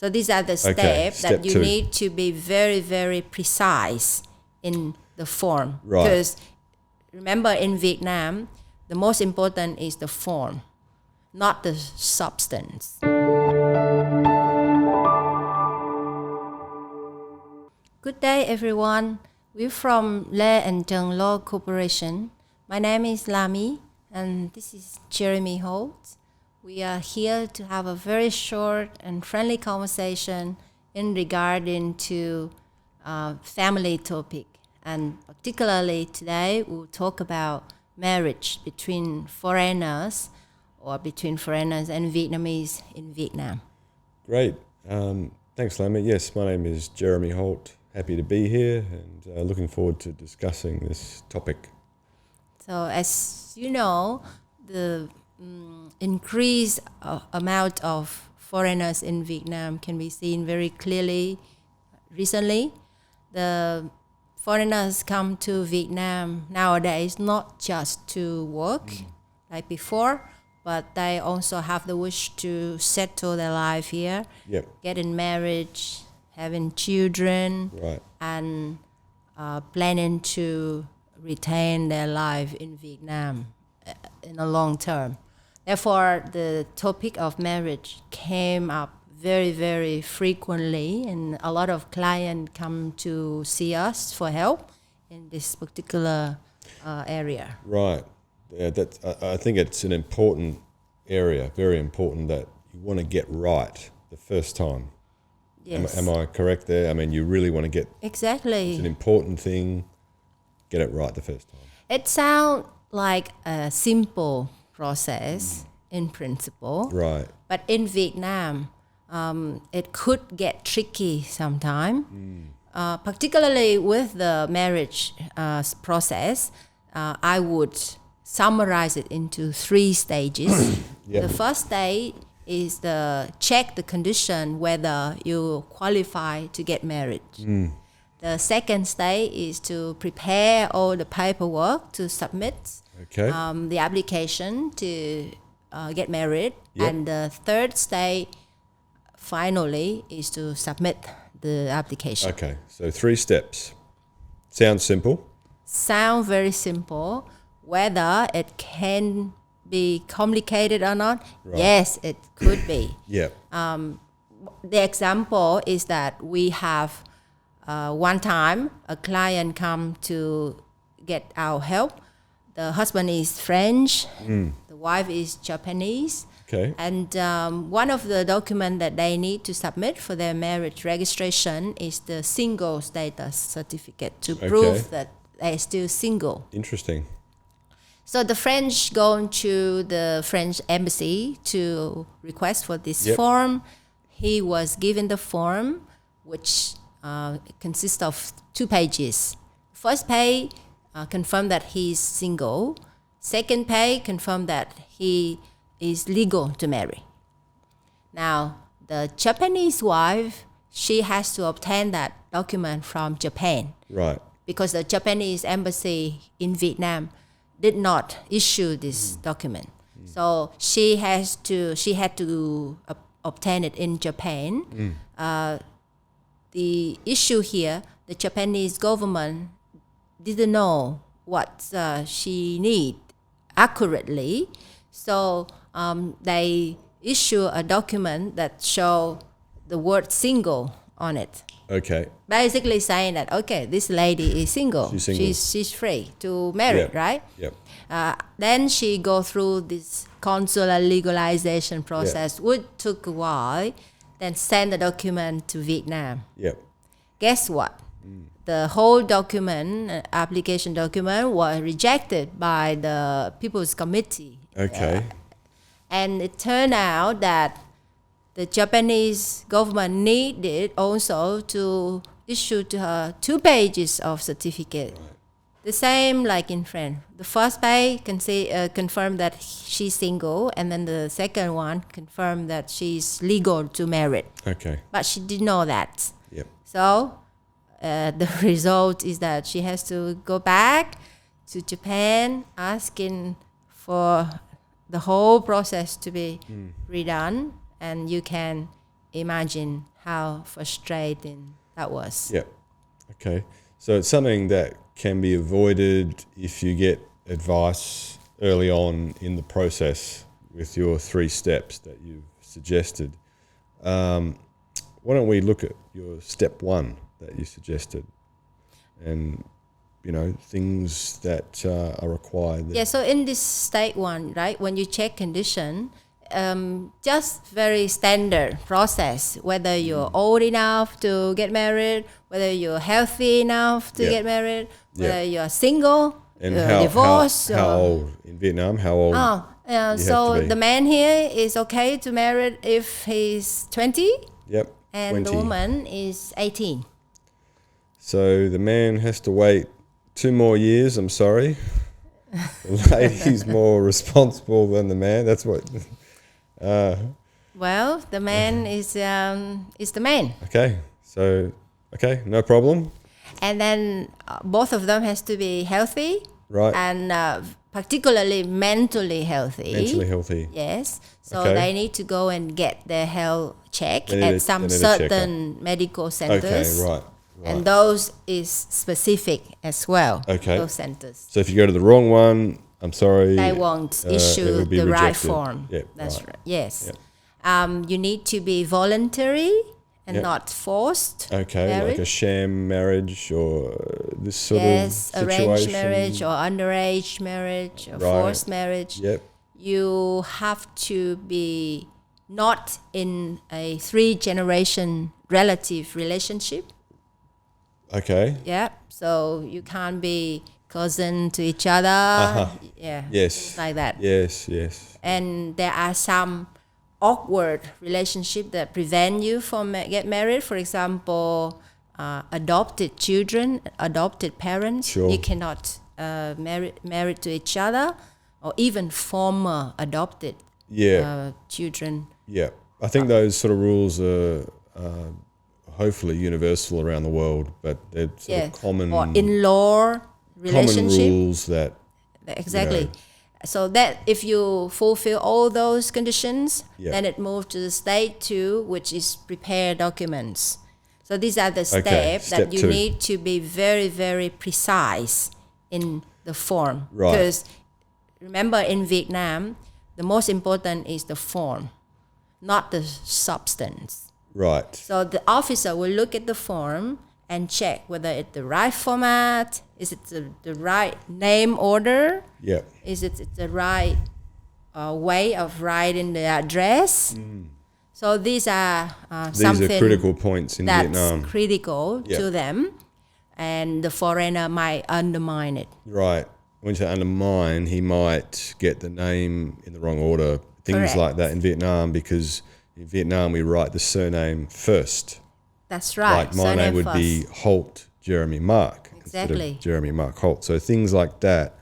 So these are the steps that you need to be very, very precise in the form. Right. Because remember, in Vietnam, the most important is the form, not the substance. Good day, everyone. We're from Lê and Trần Law Corporation. My name is Lami, and this is Jeremy Holt. We are here to have a very short and friendly conversation in regarding to family topic. And particularly today, we'll talk about marriage between foreigners or between foreigners and Vietnamese in Vietnam. Great. Thanks, Lami. Yes, my name is Jeremy Holt. Happy to be here and looking forward to discussing this topic. So as you know, the increased amount of foreigners in Vietnam can be seen very clearly recently. The foreigners come to Vietnam nowadays not just to work like before, but they also have the wish to settle their life here, get in marriage, having children, and planning to retain their life in Vietnam in the long term. Therefore, the topic of marriage came up very, very frequently, and a lot of clients come to see us for help in this particular area. Right. Yeah, I think it's an important area, very important, that you want to get right the first time. Yes. Am I correct there? I mean, you really want to get... Exactly. It's an important thing. Get it right the first time. It sounds like a simple process in principle. Right. But in Vietnam, it could get tricky sometime. Particularly with the marriage process, I would summarize it into 3 stages. The first stage is check the condition whether you qualify to get married. The second stage is to prepare all the paperwork to submit the application to get married. And the third stage, finally, is to submit the application. Okay, so 3 steps. Sounds simple. Sound very simple. Whether it can be complicated or not, yes, it could be. The example is that we have one time a client come to get our help. The husband is French, the wife is Japanese, and one of the documents that they need to submit for their marriage registration is the single status certificate to prove that they're still single. Interesting. So the French go to the French embassy to request for this form. He was given the form, which consists of 2 pages. First page confirm that he is single. Second page confirm that he is legal to marry. Now, the Japanese wife, she has to obtain that document from Japan. Right. Because the Japanese embassy in Vietnam did not issue this document. So she had to obtain it in Japan. The issue here, the Japanese government didn't know what she need accurately. So they issue a document that show the word single on it. Okay. Basically saying that, this lady is single. She's single. She's free to marry, right? Yep. Then she go through this consular legalization process, which took a while, then send the document to Vietnam. Yep. Guess what? The whole document, application document, was rejected by the People's Committee. Okay. And it turned out that the Japanese government needed also to issue to her 2 pages of certificate. Right. The same like in France. The first page confirm that she's single, and then the second one confirm that she's legal to marry. Okay. But she didn't know that. Yep. So the result is that she has to go back to Japan asking for the whole process to be redone, and you can imagine how frustrating that was. Yeah. Okay. So it's something that can be avoided if you get advice early on in the process with your 3 steps that you've suggested. Why don't we look at your step 1 that you suggested, and things that are required there. Yeah, so in this state 1, right, when you check condition, just very standard process, whether you're old enough to get married, whether you're healthy enough to get married, whether you're single, And you're divorced. how old in Vietnam? How old? So the man here is okay to marry if he's 20, Yep. and 20. the woman is 18. So the man has to wait 2 more years. I'm sorry. The lady's more responsible than the man. That's what. Well, the man is the man. Okay. So no problem. And then both of them has to be healthy, Right. and particularly mentally healthy. Mentally healthy. Yes. So Okay. they need to go and get their health check They need at some a checkup. certain medical centers. Okay. Right. And those is specific as well. Okay. Those centers. So if you go to the wrong one, I'm sorry. They won't it issue will be the right rejected. form. Yep, That's right. right. Yes. Yep. You need to be voluntary and Yep. not forced. Okay, marriage. like a sham marriage or this sort Yes, of situation. arranged marriage or underage marriage or Right. forced marriage. Yep. You have to be not in a 3-generation relative relationship. Okay. Yeah, so you can't be cousin to each other. Yeah, Yes. things like that. Yes. Yes. And there are some awkward relationship that prevent you from get married. For example, adopted children, adopted parents. Sure. You cannot married to each other, or even former adopted children. Yeah. I think those sort of rules are hopefully universal around the world, but they're sort of common. Or in-law relationship. Common rules that. Exactly. So that if you fulfill all those conditions, Yeah. then it moves to the stage 2, which is prepare documents. So these are the steps Step that you 2. need to be very, very precise in the form. Right. Because remember, in Vietnam, the most important is the form, not the substance. Right. So the officer will look at the form and check whether it's the right format, is it the right name order, Yep. is it the right way of writing the address. So these are something These are critical points in that's Vietnam. critical Yeah. to them, and the foreigner might undermine it. Right. When you say undermine, he might get the name in the wrong order. Things Correct. like that in Vietnam, because in Vietnam we write the surname first. That's right. Like my Surname name would first. be Holt Jeremy Mark instead Exactly. of Jeremy Mark Holt. So things like that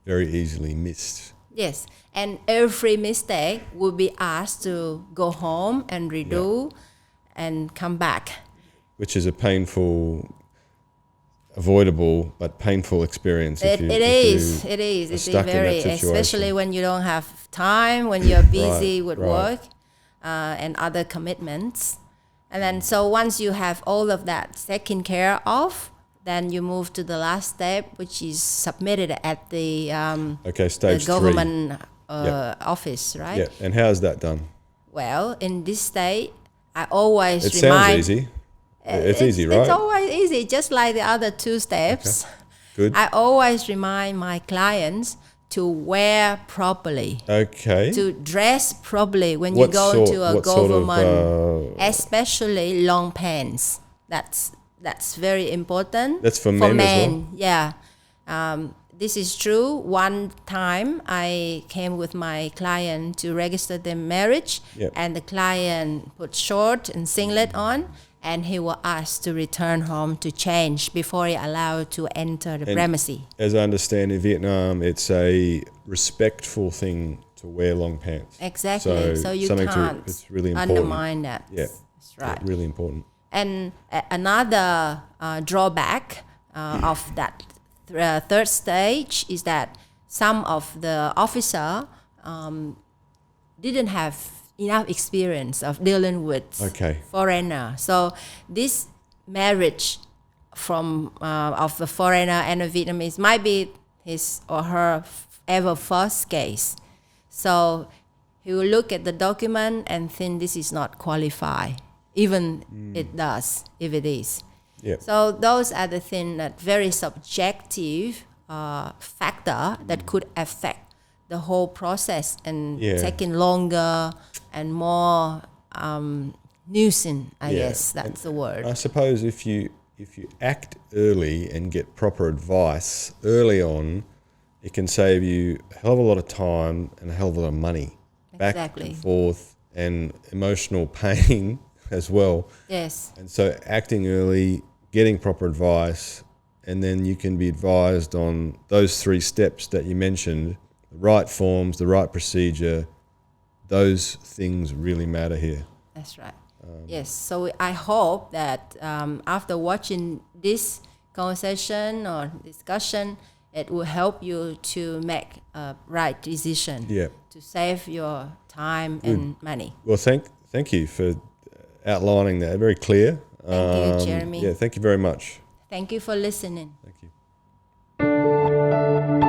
very easily missed. Yes, and every mistake will be asked to go home and redo and come back. Which is a painful, avoidable but painful experience. It is. It's stuck in that very, situation. especially when you don't have time, when you're busy with right. work and other commitments. And then so once you have all of that taken care of, then you move to the last step, which is submitted at the Stage 3. government office, right? Yeah, and how is that done? Well, in this state, I always It remind... sounds easy. It's easy, right? It's always easy, just like the other 2 steps. Good. I always remind my clients to wear properly, Okay. to dress properly when you What go sort- into a what sort of, government, especially long pants. That's very important. That's for men as well? Yeah. This is true. One time I came with my client to register their marriage, Yep. and the client put short and singlet on, and he was asked to return home to change before he allowed to enter the premises. As I understand, in Vietnam, it's a respectful thing to wear long pants. Exactly. So you something can't it's really important. undermine that. Yeah. That's right. Really important. And another drawback of that third stage is that some of the officer didn't have enough experience of dealing with Okay. foreigner. So this marriage from of the foreigner and a Vietnamese might be his or her ever first case. So he will look at the document and think this is not qualified, even it does, if it is. Yep. So those are the things that very subjective factor that could affect the whole process and taking longer and more nuisance. I guess that's the word. I suppose if you act early and get proper advice early on, it can save you a hell of a lot of time and a hell of a lot of money, back and forth, and emotional pain as well. Yes. And so acting early, getting proper advice, and then you can be advised on those 3 steps that you mentioned, the right forms, the right procedure. Those things really matter here. That's right. Yes. So I hope that after watching this conversation or discussion, it will help you to make a right decision to save your time and money. Well, thank you for outlining that. Very clear. Thank you, Jeremy. Yeah, thank you very much. Thank you for listening. Thank you.